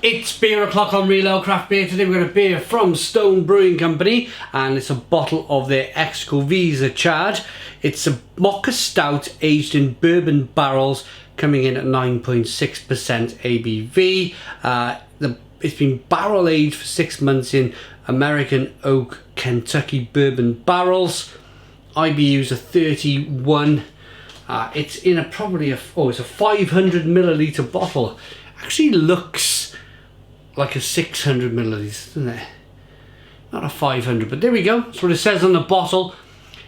It's beer o'clock on Real Ale Craft Beer. Today we've got a beer from Stone Brewing Company and it's a bottle of their Xocoveza Charred. It's a Mocha Stout aged in bourbon barrels, coming in at 9.6% ABV. It's been barrel aged for 6 months in American oak Kentucky bourbon barrels. IBUs are 31. It's in it's a 500 milliliter bottle. Actually looks like a 600 milliliters, doesn't it? Not a 500, but there we go. That's what it says on the bottle.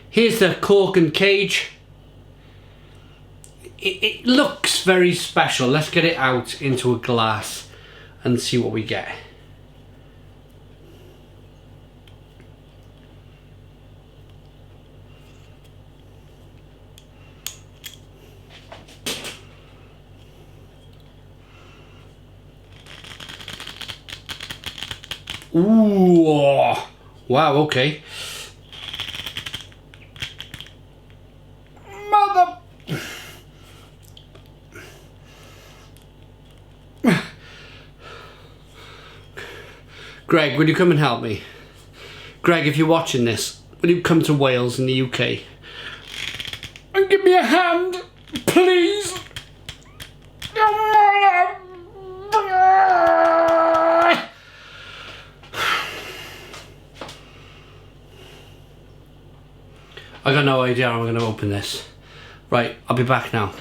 Here's the cork and cage. It looks very special. Let's get it out into a glass and see what we get. Ooh, wow, okay. Mother... Greg, will you come and help me? Greg, if you're watching this, will you come to Wales in the UK? And give me a hand, please? I got no idea how I'm going to open this. Right, I'll be back now.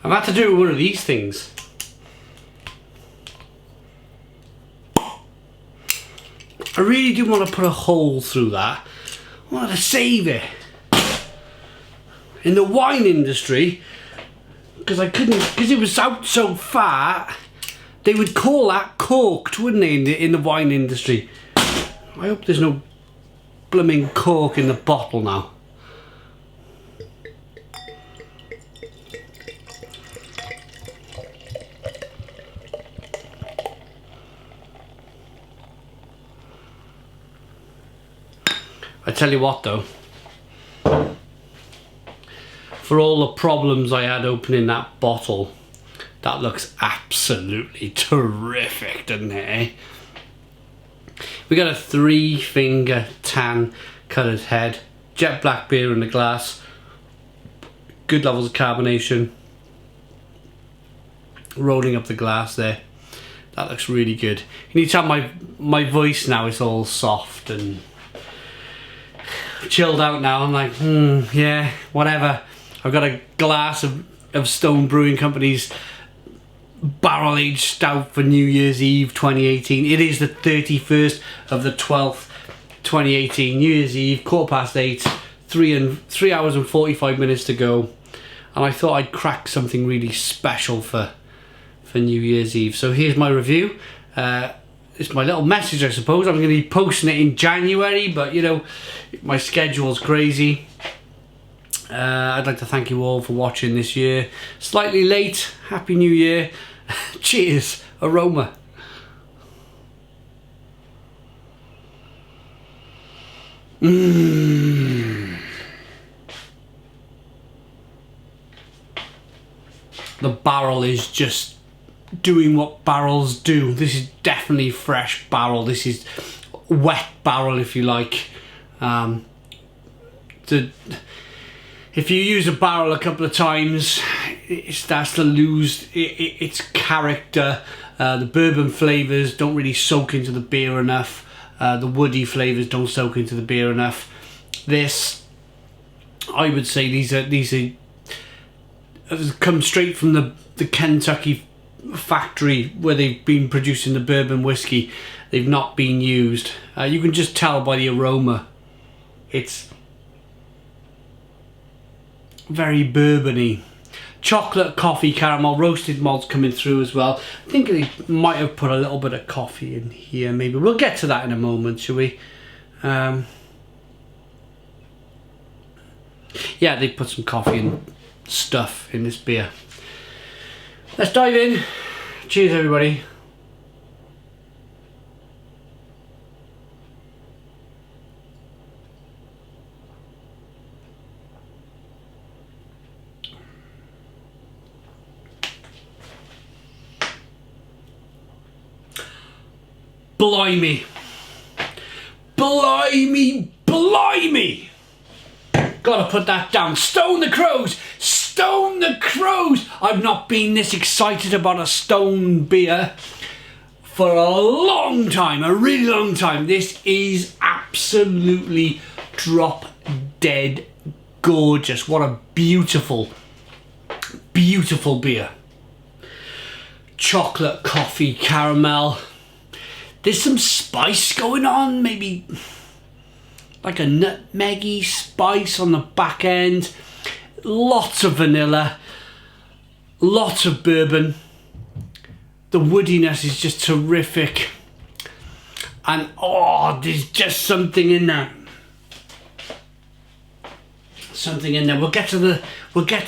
I've had to do one of these things. I really didn't want to put a hole through that. I wanted to save it. In the wine industry, because it was out so far, they would call that corked, wouldn't they, in the wine industry. I hope there's no blooming cork in the bottle now. I tell you what though, for all the problems I had opening that bottle, that looks absolutely terrific, doesn't it, eh? We got a 3-finger tan coloured head, jet black beer in the glass, good levels of carbonation, rolling up the glass there. That looks really good. You need to have my voice now, it's all soft and chilled out now. I'm like, yeah, whatever. I've got a glass of Stone Brewing Company's barrel aged stout for New Year's Eve 2018. It is the 31st of the 12th 2018, New Year's Eve, 8:15, 3 hours and 45 minutes to go, and I thought I'd crack something really special for New Year's Eve. So here's my review. It's my little message, I suppose. I'm going to be posting it in January, but you know, my schedule's crazy. I'd like to thank you all for watching this year. Slightly late. Happy New Year. Cheers. Aroma. The barrel is just doing what barrels do. This is definitely fresh barrel. This is wet barrel, if you like. If you use a barrel a couple of times, it starts to lose its character. The bourbon flavours don't really soak into the beer enough. The woody flavours don't soak into the beer enough. This, I would say, these are come straight from the Kentucky factory where they've been producing the bourbon whiskey. They've not been used. You can just tell by the aroma. It's very bourbony. Chocolate, coffee, caramel, roasted malts coming through as well. I think they might have put a little bit of coffee in here, maybe. We'll get to that in a moment, shall we? Yeah, they put some coffee and stuff in this beer. Let's dive in. Cheers, everybody. Blimey. Blimey, blimey. Gotta put that down. Stone the Crows. Stone the Crows. I've not been this excited about a Stone beer for a long time, a really long time. This is absolutely drop dead gorgeous. What a beautiful, beautiful beer. Chocolate, coffee, caramel. There's some spice going on, maybe like a nutmeggy spice on the back end. Lots of vanilla, lots of bourbon. The woodiness is just terrific. And oh, there's just something in there. Something in there. We'll get to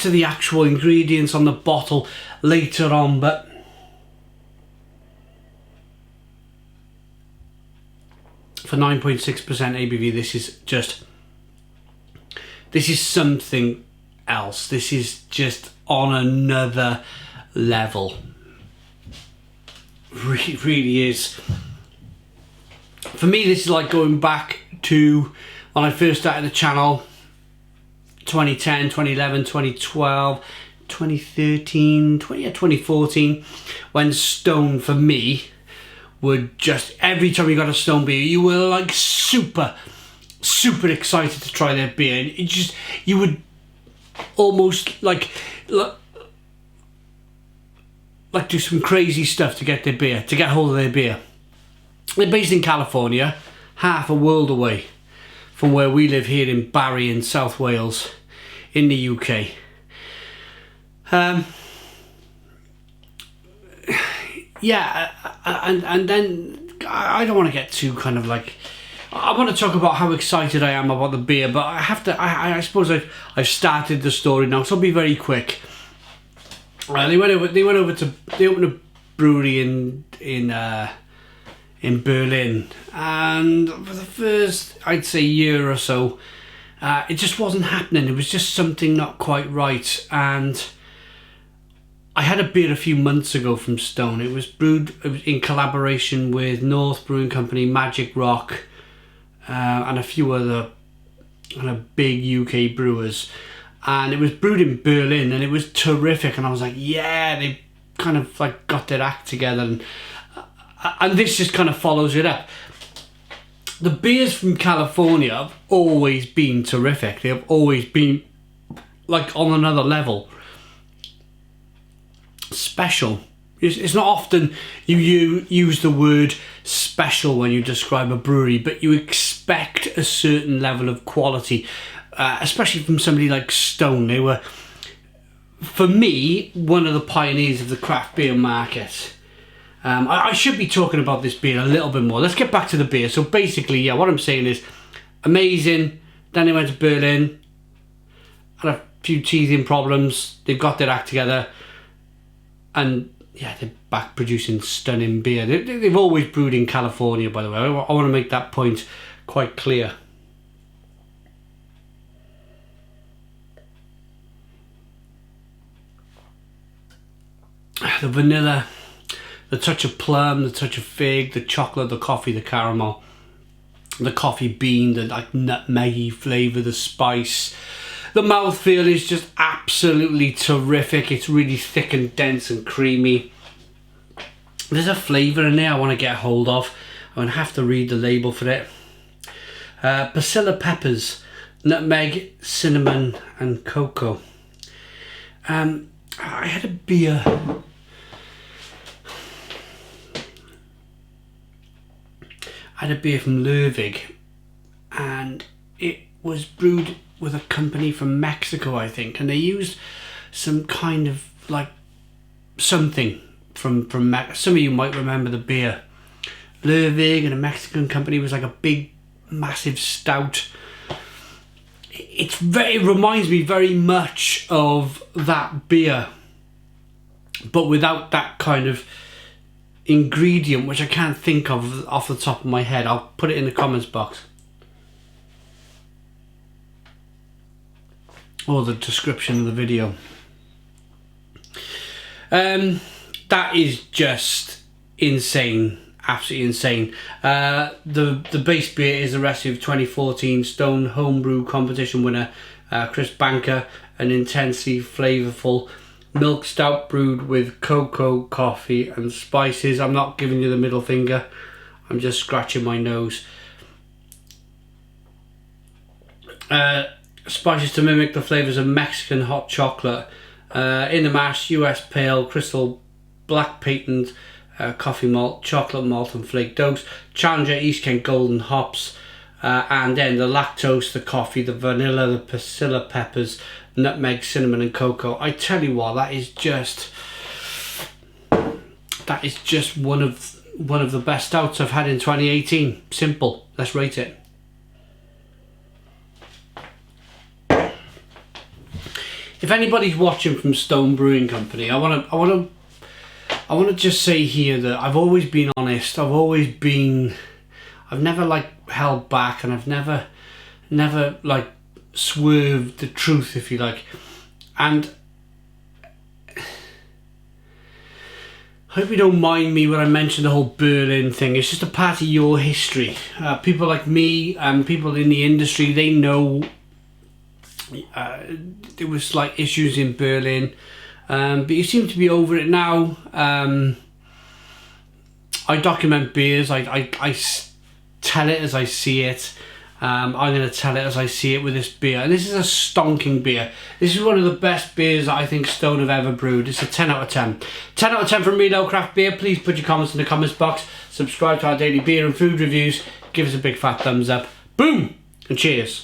the actual ingredients on the bottle later on, but for 9.6% ABV, this is something else. This is just on another level. Really is. For me, this is like going back to when I first started the channel, 2010, 2011, 2012, 2013, 2014, when Stone for me would just, every time you got a Stone beer, you were like super excited to try their beer. And it just, you would almost like do some crazy stuff to get their beer, to get hold of their beer. They're based in California, half a world away from where we live here in Barry in South Wales in the UK. Yeah, and then I don't want to get too kind of like, I want to talk about how excited I am about the beer, but I have to, I suppose I've started the story now, so I'll be very quick. They opened a brewery in Berlin, and for the first, I'd say, year or so, it just wasn't happening. It was just something not quite right. And I had a beer a few months ago from Stone. It was in collaboration with North Brewing Company, Magic Rock, and a few other kind of big UK brewers. And it was brewed in Berlin, and it was terrific. And I was like, yeah, they kind of like got their act together. And this just kind of follows it up. The beers from California have always been terrific. They have always been like on another level. Special. It's not often you use the word special when you describe a brewery, but you expect a certain level of quality, especially from somebody like Stone. They were, for me, one of the pioneers of the craft beer market. I should be talking about this beer a little bit more. Let's get back to the beer. So basically, yeah, what I'm saying is amazing. Then they went to Berlin, had a few teething problems. They've got their act together, and yeah, they're back producing stunning beer. They've always brewed in California, by the way. I want to make that point quite clear. The vanilla, the touch of plum, the touch of fig, the chocolate, the coffee, the caramel, the coffee bean, the like nutmeggy flavour, the spice. The mouthfeel is just absolutely terrific. It's really thick and dense and creamy. There's a flavour in there I want to get hold of. I'm going to have to read the label for it. Bacilla peppers, nutmeg, cinnamon and cocoa. I had a beer. I had a beer from Lervig, and it was brewed with a company from Mexico, I think, and they used some kind of like something from some of you might remember the beer. Lervig and a Mexican company. Was like a big, massive stout. It reminds me very much of that beer, but without that kind of ingredient, which I can't think of off the top of my head. I'll put it in the comments box or the description of the video. That is just insane, absolutely insane. The base beer is the recipe of 2014 Stone Homebrew Competition winner Chris Banker, an intensely flavourful milk stout brewed with cocoa, coffee and spices. I'm not giving you the middle finger, I'm just scratching my nose. Spices to mimic the flavours of Mexican hot chocolate. In the mash, US Pale, Crystal Black Patent, coffee malt, chocolate malt and flake oats, Challenger East Kent Golden hops, and then the lactose, the coffee, the vanilla, the persilla peppers, nutmeg, cinnamon and cocoa. I tell you what, that is just one of the best stouts I've had in 2018. Simple. Let's rate it. If anybody's watching from Stone Brewing Company, I want to just say here that I've always been honest. I've never like held back, and I've never like swerved the truth, if you like. And I hope you don't mind me when I mention the whole Berlin thing. It's just a part of your history. People like me and people in the industry, they know there was like issues in Berlin, but you seem to be over it now. I document beers. I tell it as I see it. I'm going to tell it as I see it with this beer, and this is a stonking beer. This is one of the best beers that I think Stone have ever brewed. It's a 10 out of 10. 10 out of 10 from Real Craft Beer. Please put your comments in the comments box. Subscribe to our daily beer and food reviews. Give us a big fat thumbs up. Boom and cheers.